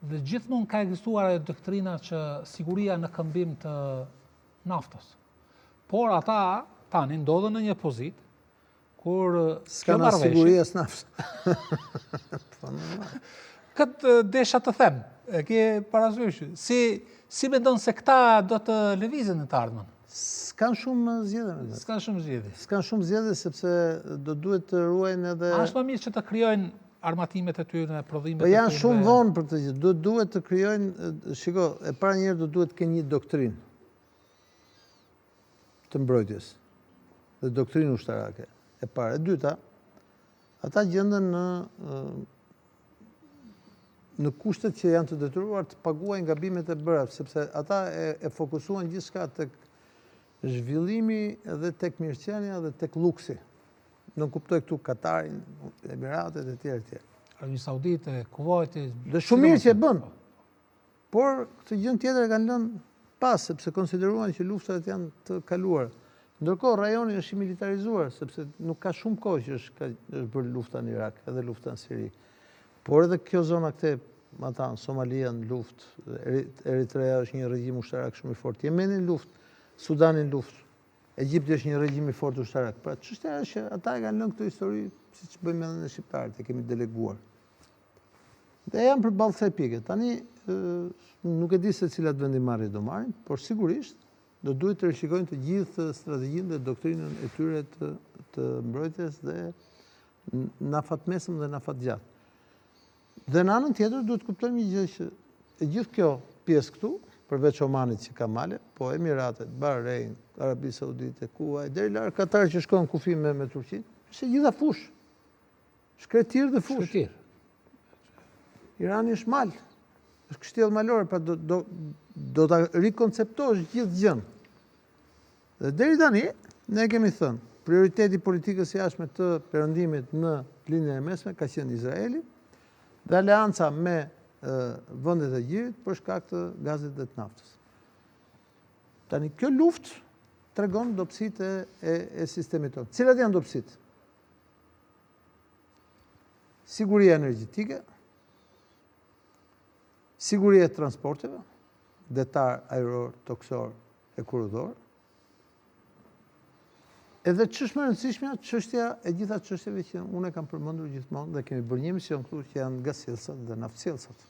Dhe gjithmonë ka ekzistuar ajo doktrina që siguria në këmbim të naftës. Por ata tani ndodhen në një pozitë kur s'ka na siguria së naftës. Këtë desha të them, e ke parasysh, si mendon se këta do të lëvizin në të ardhmen? S'kan shumë zgjedhje me S'kan shumë zgjedhje. S'kan shumë zgjedhje sepse do duhet të ruajnë edhe... A është më mirë që të krijojnë armatimet e tyre, prodhimet e tyre? Po janë tyre? shumë vonë për të gjithë. Duhet të krijojnë, shiko, e para njerë do duhet të kenë një doktrinë të mbrojtjes dhe doktrinë ushtarake. E para. E dyta, ata gjenden në kushtet që janë të detyruar të paguajnë gabimet e bëra, sepse ata e fokusuan gjithçka tek zhvillimi edhe tek mirëqenia dhe tek luksi. Nuk kuptoj këtu Katarin, Emiratet e tjerë. Arabia Saudite, Kuwaiti. Dhe shumë mirë që e bën. Por këtë gjën tjetër e kanë lënë pas, sepse konsideruan që luftat janë të kaluara. Ndërkohë rajoni është i militarizuar, sepse nuk ka shumë kohë që është bërë lufta në Irak, edhe lufta në Siri. Por edhe kjo zona këte, Somalia në luft, Eritrea është një regjim ushtarak shumë i fortë, Jemeni në luft, Sudani në luft, Egjipti është një regjim i fortë ushtarak. Pra çështja është që ata e kanë lënë këtë histori, siç bëjmë edhe ne shqiptarët, e kemi deleguar. Dhe janë përballë kësaj pike. Tani nuk e di se cilat vendimmarrje do marrin, por sigurisht do duhet të rishikojnë të gjithë strategjinë dhe doktrinën e tyre të mbrojtjes dhe në afatmesëm dhe në afatgjatë. Dhe në anën tjetër duhet të kuptojmë një gjë që e gjithë kjo pjesë këtu, përveç Omanit që ka male, po Emiratet, Bahrein, Arabi Saudite, Kuwait, deri larg Katar që shkon kufi me Turqinë, është gjitha fush. Shkretir dhe fush. Shkretir. Irani është mal. Është kështjellë malore, pra do ta rikonceptosh gjithë gjën. Dhe deri tani ne kemi thënë, prioriteti politikës jashtme të perëndimit në linjën e mesme ka qenë Izraeli dhe aleanca me vendet e gjirit për shkak të gazit dhe të naftës. Tani kjo luftë tregon dobësitë e sistemit tonë. Cilat janë dobësitë? Siguria energjetike, siguria e transporteve, detar, ajror, toksor e kurudhor. Edhe ç'është më e rëndësishmja, çështja e gjitha çështjeve që unë kam përmendur gjithmonë dhe kemi bërë një emision këtu që janë gasjellsat dhe naftësjellsat.